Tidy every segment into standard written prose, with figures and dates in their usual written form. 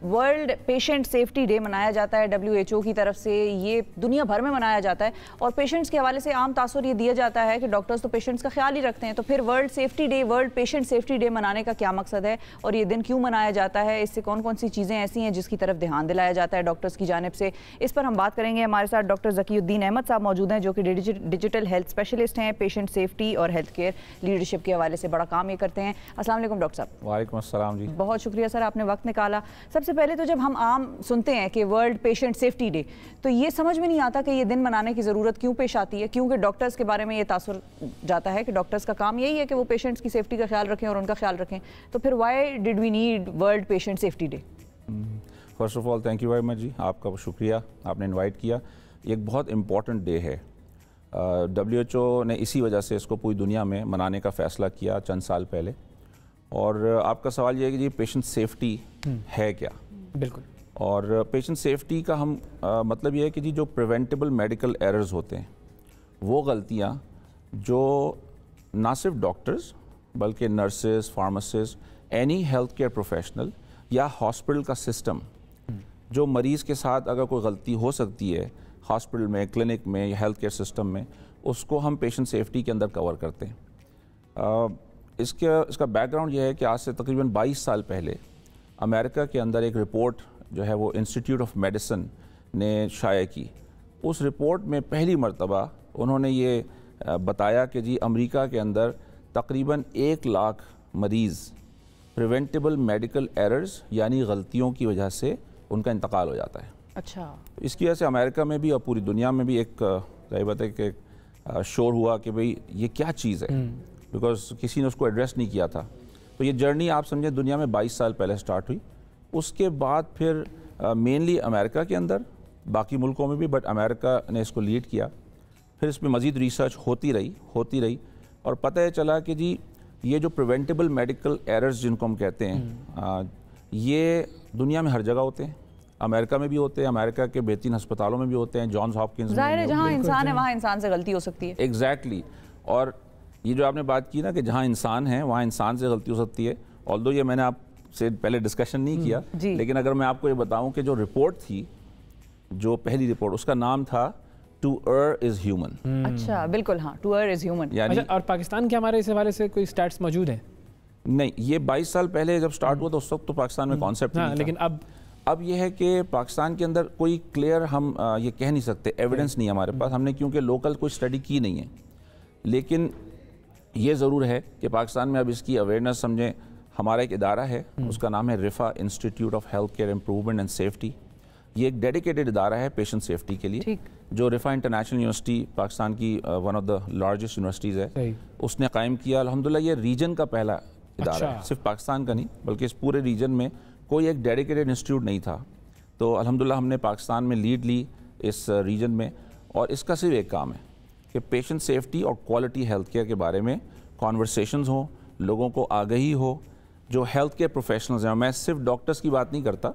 World patient safety day मनाया जाता है WHO की तरफ से। ये दुनिया भर में मनाया जाता है और पेशेंट्स के हवाले से आम तासुर ये दिया जाता है कि डॉक्टर्स तो पेशेंट्स का ख्याल ही रखते हैं। तो फिर world safety day, world patient safety day मनाने का क्या मकसद है और ये दिन क्यों मनाया जाता है? इससे कौन कौन सी चीज़ें ऐसी हैं जिसकी तरफ ध्यान दिलाया जाता है डॉक्टर्स की जानिब से? इस पर हम बात करेंगे। हमारे साथ डॉक्टर ज़कीउद्दीन अहमद साहब मौजूद हैं जो कि डिजिटल हेल्थ स्पेशलिस्ट हैं, पेशेंट सेफ्टी और हेल्थ केयर लीडरशिप के हवाले से बड़ा काम ये करते हैं। अस्सलाम वालेकुम डॉक्टर साहब। वालेकुम अस्सलाम जी। बहुत शुक्रिया सर, आपने वक्त निकाला। सबसे पहले तो जब हम आम सुनते हैं कि वर्ल्ड पेशेंट सेफ्टी डे, तो ये समझ में नहीं आता कि ये दिन मनाने की ज़रूरत क्यों पेश आती है, क्योंकि डॉक्टर्स के बारे में ये तासुर जाता है कि डॉक्टर्स का काम यही है कि वो पेशेंट्स की सेफ्टी का ख्याल रखें और उनका ख्याल रखें। तो फिर why did we need world patient safety day? First of all thank you very much ji, आपका शुक्रिया, आपने इनवाइट किया। एक बहुत इम्पॉर्टेंट डे है। WHO ने इसी वजह से इसको पूरी दुनिया में मनाने का फ़ैसला किया चंद साल पहले। और आपका सवाल ये है कि जी पेशेंट सेफ्टी है क्या? बिल्कुल। और पेशेंट सेफ्टी का हम मतलब ये है कि जी जो प्रिवेंटेबल मेडिकल एरर्स होते हैं, वो गलतियाँ जो ना सिर्फ डॉक्टर्स बल्कि nurses, pharmacist, any health care professional या हॉस्पिटल का सिस्टम, जो मरीज़ के साथ अगर कोई गलती हो सकती है हॉस्पिटल में, क्लिनिक में या हेल्थ केयर सिस्टम में, उसको हम पेशेंट सेफ्टी के अंदर कवर करते हैं। इसका बैकग्राउंड ये है कि आज से तकरीबन 22 साल पहले अमेरिका के अंदर एक रिपोर्ट जो है वो इंस्टीट्यूट ऑफ मेडिसिन ने शाया की। उस रिपोर्ट में पहली मर्तबा उन्होंने ये बताया कि जी अमेरिका के अंदर तकरीबन 1 लाख मरीज़ प्रिवेंटेबल मेडिकल एरर्स यानी गलतियों की वजह से उनका इंतकाल हो जाता है। अच्छा। इसकी वजह से अमेरिका में भी और पूरी दुनिया में भी एक जाहिर बात है कि शोर हुआ कि भाई ये क्या चीज़ है, बिकॉज किसी ने उसको एड्रेस नहीं किया था। तो ये जर्नी आप समझे दुनिया में 22 साल पहले स्टार्ट हुई। उसके बाद फिर मेनली अमेरिका के अंदर, बाकी मुल्कों में भी, बट अमेरिका ने इसको लीड किया। फिर इसमें मज़ीद रिसर्च होती रही और पता है चला कि जी ये जो प्रिवेंटेबल मेडिकल एरर्स जिनको हम कहते हैं, ये दुनिया में हर जगह होते हैं। अमेरिका में भी होते हैं, अमेरिका के बेहतरीन अस्पतालों में भी होते हैं, जॉन्स हॉपकिंस में। ज़ाहिर है जहाँ इंसान है वहाँ इंसान से गलती हो सकती है। एग्जैक्टली। और ये जो आपने बात की ना कि जहाँ इंसान है वहाँ इंसान से गलती हो सकती है, ऑल्दो ये मैंने आपसे पहले डिस्कशन नहीं किया, लेकिन अगर मैं आपको ये बताऊं कि जो रिपोर्ट थी, जो पहली रिपोर्ट, उसका नाम था टू अर्र इज ह्यूमन। अच्छा, बिल्कुल, हाँ, टू अर्र इज ह्यूमन। यानी और पाकिस्तान के हमारे इस हवाले से कोई स्टैट्स मौजूद हैं? नहीं, ये 22 साल पहले जब स्टार्ट हुआ तो उस वक्त तो पाकिस्तान में कॉन्सेप्ट नहीं था। लेकिन अब ये है कि पाकिस्तान के अंदर कोई क्लियर हम ये कह नहीं सकते, एविडेंस नहीं है हमारे पास, हमने क्योंकि लोकल कोई स्टडी की नहीं है। लेकिन ये ज़रूर है कि पाकिस्तान में अब इसकी अवेयरनेस समझें, हमारा एक इदारा है, उसका नाम है रिफा, institute of health care improvement and safety. ये एक डेडिकेटेड इदारा है पेशेंट सेफ्टी के लिए, जो रिफा इंटरनेशनल यूनिवर्सिटी, पाकिस्तान की one of the largest universities है, उसने कायम किया। अल्हम्दुलिल्लाह ये रीजन का पहला इदारा है, सिर्फ पाकिस्तान का नहीं बल्कि इस पूरे रीजन में कोई एक डेडिकेटेड इंस्टीट्यूट नहीं था। तो अल्हम्दुलिल्लाह हमने पाकिस्तान में लीड ली इस रीजन में, और इसका सिर्फ एक काम है कि पेशेंट सेफ्टी और क्वालिटी हेल्थ केयर के बारे में कॉन्वर्सेशंस हों, लोगों को आगही हो। जो हेल्थ केयर प्रोफेशनल्स हैं, मैं सिर्फ डॉक्टर्स की बात नहीं करता,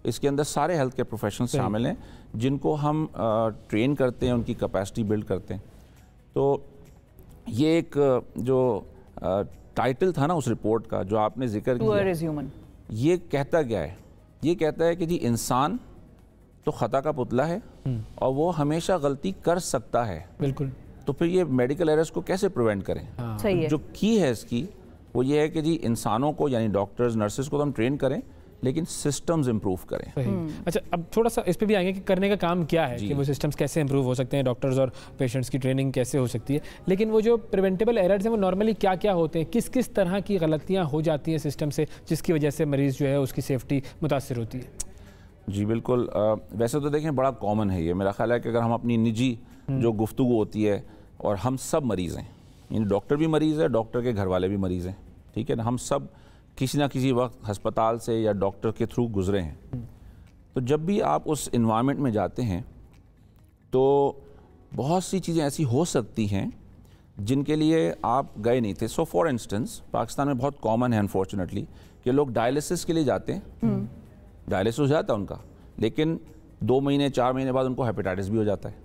इसके अंदर सारे हेल्थ केयर प्रोफेशनल्स शामिल हैं जिनको हम ट्रेन करते हैं, उनकी कैपेसिटी बिल्ड करते हैं। तो ये एक जो टाइटल था ना उस रिपोर्ट का जो आपने जिक्र किया, ये कहता क्या है? ये कहता है कि जी इंसान तो खता का पुतला है और वो हमेशा गलती कर सकता है। बिल्कुल। तो फिर ये मेडिकल एरर्स को कैसे प्रिवेंट करें? सही है। जो की है इसकी वो ये है कि जी इंसानों को यानी डॉक्टर्स, नर्सेज को तो हम ट्रेन करें, लेकिन सिस्टम्स इंप्रूव करें। अच्छा, अब थोड़ा सा इस पे भी आएंगे कि करने का काम क्या है, कि वो सिस्टम्स कैसे इंप्रूव हो सकते हैं, डॉक्टर्स और पेशेंट्स की ट्रेनिंग कैसे हो सकती है। लेकिन वो जो प्रिवेंटेबल एरर्स हैं वो नॉर्मली क्या क्या होते हैं, किस किस तरह की गलतियाँ हो जाती हैं सिस्टम से जिसकी वजह से मरीज़ जो है उसकी सेफ्टी मुतासर होती है? जी बिल्कुल। वैसे तो देखें बड़ा कॉमन है ये, मेरा ख्याल है कि अगर हम अपनी निजी जो गुफ्तगू होती है, और हम सब मरीज़ हैं, यानी डॉक्टर भी मरीज़ है, डॉक्टर के घर वाले भी मरीज़ हैं, ठीक है ना, हम सब किसी ना किसी वक्त अस्पताल से या डॉक्टर के थ्रू गुजरे हैं। तो जब भी आप उस इन्वायरमेंट में जाते हैं तो बहुत सी चीज़ें ऐसी हो सकती हैं जिनके लिए आप गए नहीं थे। सो फॉर इंस्टेंस पाकिस्तान में बहुत कॉमन है अनफॉर्चुनेटली कि लोग डायलिसिस के लिए जाते हैं, डायलिसिस हो जाता है उनका, लेकिन 2 महीने 4 महीने बाद उनको हेपेटाइटिस भी हो जाता है।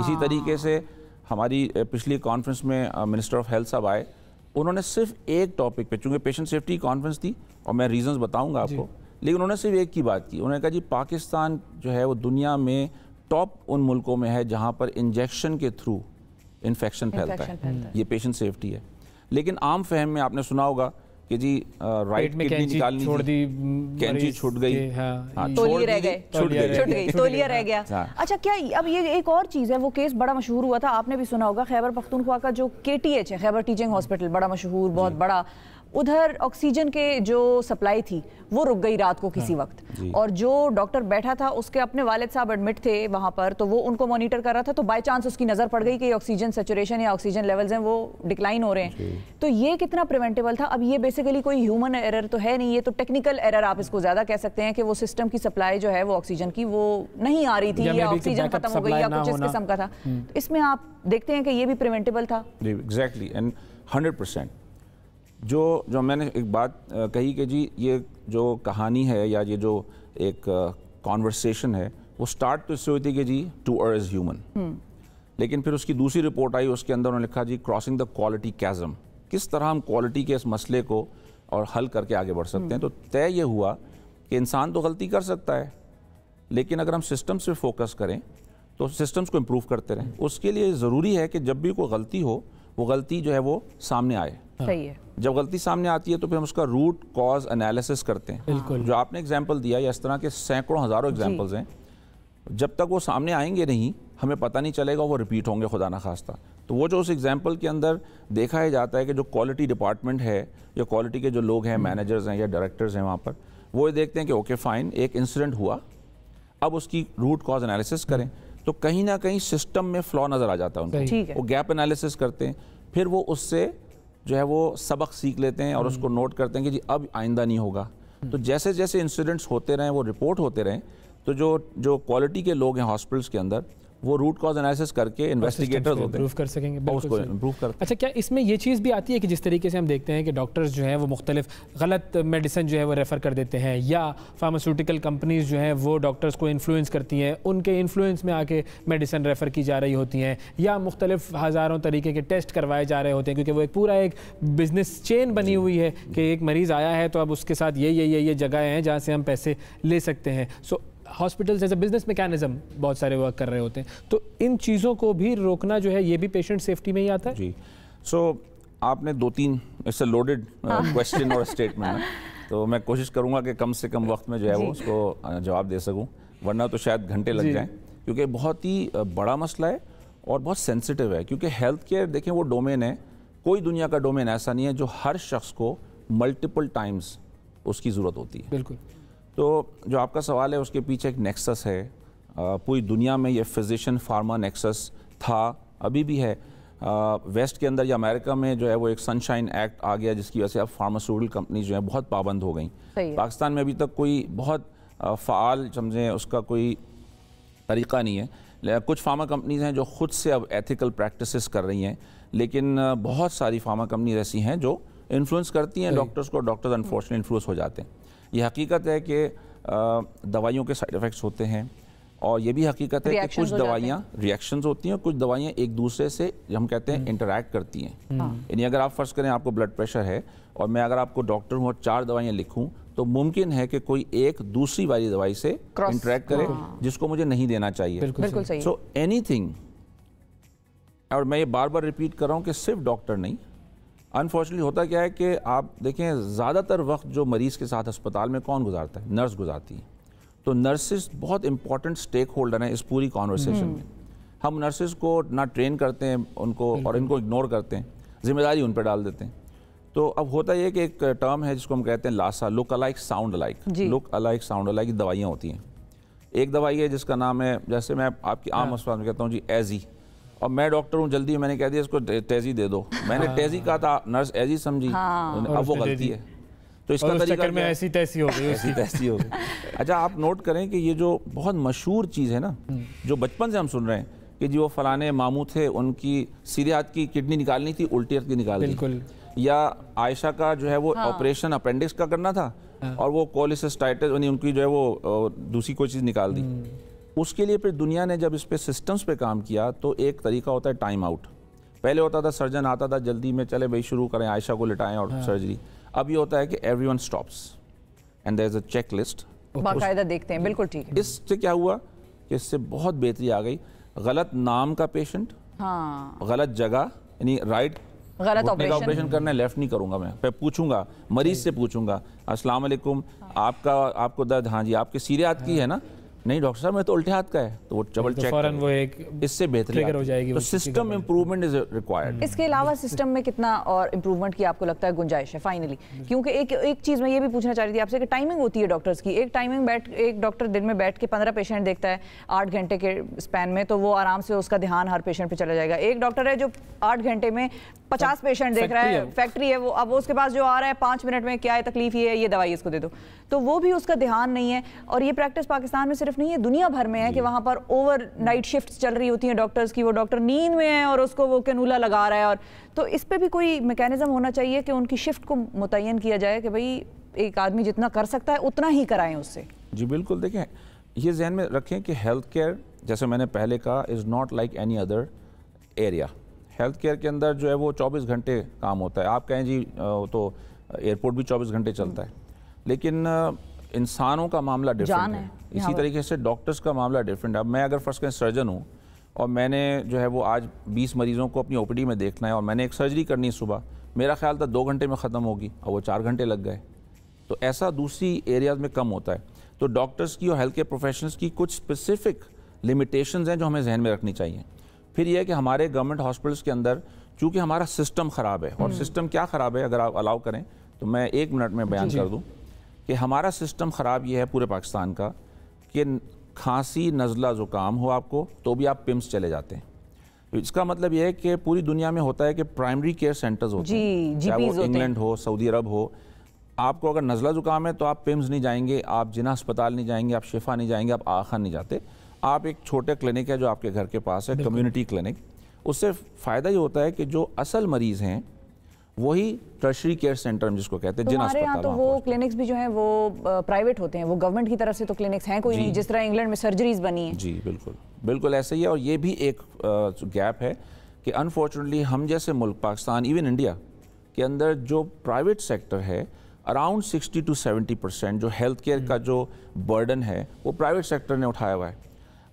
इसी तरीके से हमारी पिछली कॉन्फ्रेंस में मिनिस्टर ऑफ हेल्थ साहब आए, उन्होंने सिर्फ एक टॉपिक पे, चूँकि पेशेंट सेफ्टी कॉन्फ्रेंस थी और मैं रीजंस बताऊंगा आपको, लेकिन उन्होंने सिर्फ एक की बात की, उन्होंने कहा जी पाकिस्तान जो है वो दुनिया में टॉप उन मुल्कों में है जहाँ पर इंजेक्शन के थ्रू इन्फेक्शन फैलता है। ये पेशेंट सेफ्टी है। लेकिन आम फहम में आपने सुना होगा कि जी राइट किडनी निकालनी छोड़ दी, कैंची छूट गई, तौलिया रह गए, छूट गई, तौलिया रह गया। अच्छा, क्या अब ये एक और चीज़ है, वो केस बड़ा मशहूर हुआ था, आपने भी सुना होगा, खैबर पख्तूनख्वा का जो KTH है, खैबर टीचिंग हॉस्पिटल, बड़ा मशहूर, बहुत बड़ा, उधर ऑक्सीजन के जो सप्लाई थी वो रुक गई रात को किसी वक्त, और जो डॉक्टर बैठा था उसके अपने वालिद साहब एडमिट थे वहाँ पर, तो वो उनको मॉनिटर कर रहा था, तो बाय चांस उसकी नज़र पड़ गई कि ऑक्सीजन सेचुरेशन या ऑक्सीजन लेवल्स हैं वो डिक्लाइन हो रहे हैं। तो ये कितना प्रिवेंटेबल था? अब ये बेसिकली कोई ह्यूमन एरर तो है नहीं, ये तो टेक्निकल एरर आप इसको ज़्यादा कह सकते हैं कि वो सिस्टम की सप्लाई जो है वो ऑक्सीजन की वो नहीं आ रही थी, या ऑक्सीजन खत्म हो गई, या कुछ इस किस्म का था। तो इसमें आप देखते हैं कि ये भी प्रिवेंटेबल था। Exactly, and 100%। जो मैंने एक बात कही कि जी ये जो कहानी है या ये जो एक कॉन्वर्सेशन है वो स्टार्ट तो इससे हुई थी कि जी टू अर्न इज ह्यूमन, लेकिन फिर उसकी दूसरी रिपोर्ट आई, उसके अंदर उन्होंने लिखा जी क्रॉसिंग द क्वालिटी कैज़म, किस तरह हम क्वालिटी के इस मसले को और हल करके आगे बढ़ सकते हैं। तो तय ये हुआ कि इंसान तो गलती कर सकता है, लेकिन अगर हम सिस्टम्स पे फोकस करें तो सिस्टम्स को इम्प्रूव करते रहें। उसके लिए ज़रूरी है कि जब भी कोई गलती हो वो गलती जो है वो सामने आए। सही है। जब गलती सामने आती है तो फिर हम उसका रूट कॉज एनालिसिस करते हैं। बिल्कुल। जो आपने एग्जांपल दिया या इस तरह के सैकड़ों हज़ारों एग्जांपल्स हैं, जब तक वो सामने आएंगे नहीं हमें पता नहीं चलेगा वो रिपीट होंगे खुदा ना खास्ता। तो वो जो उस एग्जांपल के अंदर देखा ही जाता है कि जो क्वालिटी डिपार्टमेंट है या क्वालिटी के जो लोग हैं, मैनेजर्स हैं या डायरेक्टर्स हैं वहाँ पर, वो ये देखते हैं कि ओके फाइन, एक इंसिडेंट हुआ, अब उसकी रूट कॉज एनालिसिस करें। तो कहीं ना कहीं सिस्टम में फ्लॉ नज़र आ जाता है उनको, वो गैप एनालिसिस करते हैं, फिर वो उससे जो है वो सबक सीख लेते हैं और उसको नोट करते हैं कि जी अब आइंदा नहीं होगा। तो जैसे जैसे इंसिडेंट्स होते रहें, वो रिपोर्ट होते रहें, तो जो क्वालिटी के लोग हैं हॉस्पिटल्स के अंदर वो रूट कॉज एनालिसिस करके इन्वेस्टिगेटर्स होते हैं, इम्प्रूव कर सकेंगे, उसको इम्प्रूव कर। अच्छा, क्या इसमें ये चीज़ भी आती है कि जिस तरीके से हम देखते हैं कि डॉक्टर्स जो हैं वो मुख्तलिफ गलत मेडिसिन जो है वो रेफ़र कर देते हैं, या फार्मास्यूटिकल कंपनीज जो हैं वो डॉक्टर्स को इन्फ्लुएंस करती हैं, उनके इन्फ्लुएंस में आके मेडिसिन रेफ़र की जा रही होती हैं, या मुख्तलिफ हज़ारों तरीके के टेस्ट करवाए जा रहे होते हैं, क्योंकि वो एक पूरा एक बिजनेस चेन बनी हुई है कि एक मरीज़ आया है तो अब उसके साथ ये जगह हैं जहाँ से हम पैसे ले सकते हैं। So hospitals as a business mechanism बहुत सारे वर्क कर रहे होते हैं, तो इन चीज़ों को भी रोकना जो है ये भी पेशेंट सेफ्टी में ही आता है। जी, सो आपने 2-3 इससे लोडेड क्वेश्चन और स्टेटमेंट है, तो मैं कोशिश करूंगा कि कम से कम वक्त में जो है वो उसको जवाब दे सकूं, वरना तो शायद घंटे लग जाएं, क्योंकि बहुत ही बड़ा मसला है और बहुत सेंसिटिव है। क्योंकि हेल्थ केयर देखें वो डोमेन है, कोई दुनिया का डोमेन ऐसा नहीं है जो हर शख्स को मल्टीपल टाइम्स उसकी ज़रूरत होती है। बिल्कुल। तो जो आपका सवाल है उसके पीछे एक नेक्सस है, पूरी दुनिया में ये फिजिशियन फार्मा नेक्सस था, अभी भी है। वेस्ट के अंदर या अमेरिका में जो है वो एक सनशाइन एक्ट आ गया जिसकी वजह से अब फार्मास्यूटिकल कंपनी जो है बहुत पाबंद हो गई। पाकिस्तान में अभी तक कोई बहुत फ़ाल समझें उसका कोई तरीक़ा नहीं है। कुछ फार्मा कंपनीज हैं जो ख़ुद से अब एथिकल प्रैक्टिसेस कर रही हैं, लेकिन बहुत सारी फार्मा कंपनीज ऐसी हैं जो इन्फ्लुएंस करती हैं डॉक्टर्स को, डॉक्टर्स अनफॉर्चुनेटली इन्फ्लुएंस हो जाते हैं। ये हकीकत है कि दवाइयों के साइड इफ़ेक्ट्स होते हैं, और ये भी हकीकत है कि कुछ दवाइयाँ रिएक्शंस होती हैं, कुछ दवाइयाँ एक दूसरे से हम कहते हैं इंटरैक्ट करती हैं। यानी अगर आप फ़र्ज़ करें आपको ब्लड प्रेशर है और मैं अगर आपको डॉक्टर हूँ और 4 दवाइयाँ लिखूँ, तो मुमकिन है कि कोई एक दूसरी वाली दवाई से इंटरैक्ट करे जिसको मुझे नहीं देना चाहिए। बिल्कुल सही। सो एनीथिंग, और मैं ये बार बार रिपीट कर रहा हूँ कि सिर्फ डॉक्टर नहीं, अनफॉर्चुनेटली होता क्या है कि आप देखें ज़्यादातर वक्त जो मरीज़ के साथ अस्पताल में कौन गुजारता है? नर्स गुजारती है। तो नर्सेस बहुत इंपॉर्टेंट स्टेक होल्डर हैं इस पूरी कॉन्वर्सेशन में। हम नर्सेस को ना ट्रेन करते हैं उनको, और इनको इग्नोर करते हैं, जिम्मेदारी उन पर डाल देते हैं। तो अब होता ये कि एक टर्म है जिसको हम कहते हैं LASA, look alike sound alike. Look alike sound alike दवाइयाँ होती हैं। एक दवाई है जिसका नाम है, जैसे मैं आपकी आम अस्पताल में कहता हूँ जी एजी, और मैं डॉक्टर हूँ, जल्दी मैंने कह दिया इसको टेजी दे दो, मैंने टेजी कहा था, नर्स एजी समझी, अब वो गलती है। तो इसका तरीका में ऐसी तैसी हो गई, ऐसी तैसी हो गई। अच्छा, आप नोट करें कि ये जो बहुत मशहूर चीज़ है ना, जो बचपन से हम सुन रहे हैं कि जी वो फलाने मामू थे, उनकी सीधे हाथ की किडनी निकालनी थी, उल्टी हाथ की निकाल दी, या आयशा का जो है वो ऑपरेशन अपेंडिक्स का करना था और वो कोलिसिस्टाइटिस उनकी जो है वो दूसरी कोई चीज़ निकाल दी। उसके लिए फिर दुनिया ने जब इस पे सिस्टम्स पे काम किया तो एक तरीका होता है टाइम आउट। पहले होता था सर्जन आता था जल्दी में, चले भाई शुरू करें, आयशा को लिटाएं और सर्जरी। अब ये होता है कि everyone stops and there is a check list, बाकायदा देखते हैं, बिल्कुल ठीक है। इससे क्या हुआ कि इससे बहुत बेहतरी आ गई। गलत नाम का पेशेंट, हाँ, गलत जगह, यानी राइट गलत ऑपरेशन करना है, लेफ्ट नहीं करूंगा मैं पूछूंगा, मरीज से पूछूंगा, अस्सलाम वालेकुम, आपको दर्द, हाँ जी, आपके सीधे हाथ की है ना, नहीं डॉक्टर साहब मैं तो उल्टे हाथ का है, तो वो डबल चेक फौरन वो एक इससे बेहतर हो जाएगी। तो सिस्टम इंप्रूवमेंट इज रिक्वायर्ड। इसके अलावा सिस्टम में कितना और इम्प्रूवमेंट की आपको लगता है गुंजाइश है फाइनली? क्योंकि एक चीज़ मैं ये भी पूछना चाह रही थी आपसे कि टाइमिंग होती है डॉक्टर्स की, एक डॉक्टर दिन में बैठ के 15 पेशेंट देखता है 8 घंटे के स्पैन में, तो वो आराम से उसका ध्यान हर पेशेंट पे चला जाएगा। एक डॉक्टर है जो 8 घंटे में 50 पेशेंट देख रहा है, फैक्ट्री है वो, अब उसके पास जो आ रहा है 5 मिनट में क्या है तकलीफ ये दवाई इसको दे दो, तो वो भी उसका ध्यान नहीं है। और ये प्रैक्टिस पाकिस्तान में सिर्फ नहीं है, दुनिया भर में है कि वहाँ पर ओवर नाइट शिफ्ट्स चल रही होती हैं डॉक्टर्स की, वो डॉक्टर नींद में है और उसको वो कैनूला लगा रहा है। और तो इस पे भी कोई मैकेनिज्म होना चाहिए कि उनकी शिफ्ट को मुतय्यन किया जाए कि भाई एक आदमी जितना कर सकता है उतना ही कराएं उससे। जी बिल्कुल, देखें ये जहन में रखें कि हेल्थ केयर, जैसे मैंने पहले कहा, is not like any other area. Health care के अंदर जो है वो 24 घंटे काम होता है। आप कहें जी तो एयरपोर्ट भी 24 घंटे चलता है, लेकिन इंसानों का मामला डिफरेंट है। इसी तरीके से डॉक्टर्स का मामला डिफरेंट है। अब मैं अगर फर्स्ट क्लास सर्जन हूँ और मैंने जो है वो आज 20 मरीज़ों को अपनी ओपीडी में देखना है और मैंने एक सर्जरी करनी है सुबह, मेरा ख्याल था 2 घंटे में ख़त्म होगी और वो 4 घंटे लग गए। तो ऐसा दूसरी एरियाज़ में कम होता है। तो डॉक्टर्स की और हेल्थ केयर प्रोफेशनल्स की कुछ स्पेसिफिक लिमिटेशंस हैं जो हमें जहन में रखनी चाहिए। फिर यह है कि हमारे गवर्नमेंट हॉस्पिटल्स के अंदर चूँकि हमारा सिस्टम ख़राब है, और सिस्टम क्या ख़राब है अगर आप अलाउ करें तो मैं 1 मिनट में बयान कर दूँ कि हमारा सिस्टम ख़राब ये है पूरे पाकिस्तान का कि खांसी नज़ला ज़ुकाम हो आपको तो भी आप पिम्स चले जाते हैं। इसका मतलब ये है कि पूरी दुनिया में होता है कि प्राइमरी केयर सेंटर्स होते हैं, चाहे वो इंग्लैंड हो, सऊदी अरब हो। आपको अगर नज़ला ज़ुकाम है तो आप पिम्स नहीं जाएंगे, आप जिन्ना अस्पताल नहीं जाएंगे, आप शिफा नहीं जाएंगे, आप आखा नहीं जाते, आप एक छोटे क्लिनिक है जो आपके घर के पास है, कम्युनिटी क्लिनिक। उससे फ़ायदा ये होता है कि जो असल मरीज़ हैं वही टर्शरी केयर सेंटर जिसको कहते हैं, जिन हमारे यहाँ तो वो क्लिनिक्स भी जो हैं वो प्राइवेट होते हैं, वो गवर्नमेंट की तरफ से तो क्लिनिक्स हैं कोई नहीं, जिस तरह इंग्लैंड में सर्जरीज बनी हैं। जी बिल्कुल बिल्कुल ऐसा ही है। और ये भी एक गैप है कि अनफॉर्चुनेटली हम जैसे मुल्क पाकिस्तान, इवन इंडिया के अंदर जो प्राइवेट सेक्टर है, अराउंड 60 to 70% जो हेल्थ केयर का जो बर्डन है वो प्राइवेट सेक्टर ने उठाया हुआ है।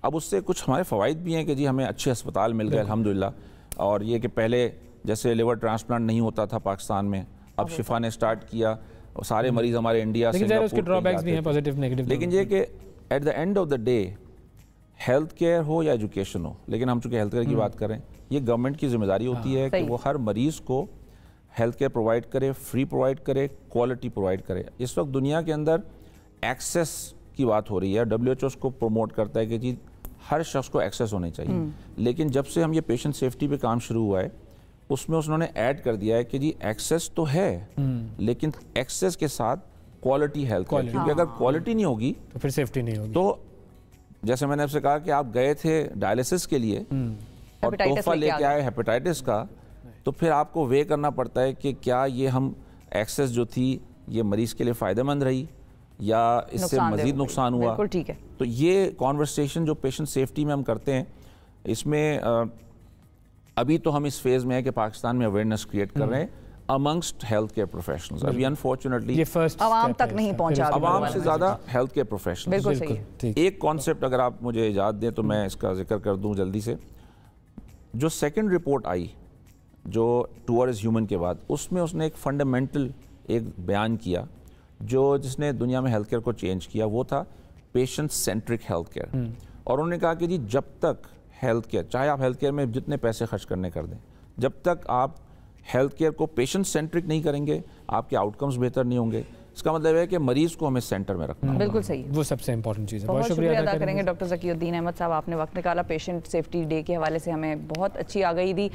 अब उससे कुछ हमारे फ़वाइद भी हैं कि जी हमें अच्छे अस्पताल मिल गए अल्हम्दुलिल्लाह, और ये कि पहले जैसे लिवर ट्रांसप्लांट नहीं होता था पाकिस्तान में, अब शिफा ने स्टार्ट किया, सारे मरीज़ हमारे इंडिया से, उसके ड्रॉबैक्स भी हैं, पॉजिटिव नेगेटिव। लेकिन ये कि at the end of the day health care हो या एजुकेशन हो, लेकिन हम चूँकि हेल्थ केयर की बात करें, ये गवर्नमेंट की जिम्मेदारी होती है कि वो हर मरीज़ को हेल्थ केयर प्रोवाइड करे, फ्री प्रोवाइड करे, क्वालिटी प्रोवाइड करे। इस वक्त दुनिया के अंदर एक्सेस की बात हो रही है, WHO उसको प्रमोट करता है कि जी हर शख्स को एक्सेस होनी चाहिए। लेकिन जब से हम ये पेशेंट सेफ्टी पे काम शुरू हुआ है, उसमें उन्होंने ऐड कर दिया है कि जी एक्सेस तो है, लेकिन एक्सेस के साथ क्वालिटी हेल्थ केयर, क्योंकि अगर क्वालिटी नहीं होगी तो फिर सेफ्टी नहीं होगी। तो जैसे मैंने आपसे कहा कि आप गए थे डायलिसिस के लिए और तोहफा लेके आए हेपेटाइटिस का, तो फिर आपको वे करना पड़ता है कि क्या ये हम एक्सेस जो थी ये मरीज़ के लिए फ़ायदेमंद रही या इससे मज़ीद नुकसान हुआ। बिल्कुल ठीक है। तो ये कॉन्वर्सेशन जो पेशेंट सेफ्टी में हम करते हैं, इसमें अभी तो हम इस फेज़ में है कि पाकिस्तान में अवेयरनेस क्रिएट कर रहे हैं अमंगस्ट हेल्थ केयर प्रोफेशनल्स। अभी अनफॉर्चुनेटली ये फर्स्ट आवाम तक नहीं पहुंचा, आवाम से ज़्यादा हेल्थ केयर प्रोफेशनल्स। बिल्कुल सही है। एक कॉन्सेप्ट अगर आप मुझे इजाज़त दें तो मैं इसका जिक्र कर दूं जल्दी से। जो सेकंड रिपोर्ट आई जो टुवर्ड्स ह्यूमन के बाद, उसमें उसने एक फंडामेंटल एक बयान किया जो जिसने दुनिया में हेल्थ केयर को चेंज किया, वो था पेशेंट सेंट्रिक हेल्थ केयर। और उन्होंने कहा कि जी जब तक हेल्थ केयर, चाहे आप हेल्थ केयर में जितने पैसे खर्च करने कर दें, जब तक आप हेल्थ केयर को पेशेंट सेंट्रिक नहीं करेंगे आपके आउटकम्स बेहतर नहीं होंगे। इसका मतलब है कि मरीज को हमें सेंटर में रखना। बिल्कुल सही, वो सबसे इंपॉर्टेंट चीज़ है। बहुत शुक्रिया अदा करेंगे डॉक्टर ज़कीउद्दीन अहमद साहब, आपने वक्त निकाला, पेशेंट सेफ्टी डे के हवाले से हमें बहुत अच्छी आगाही दी।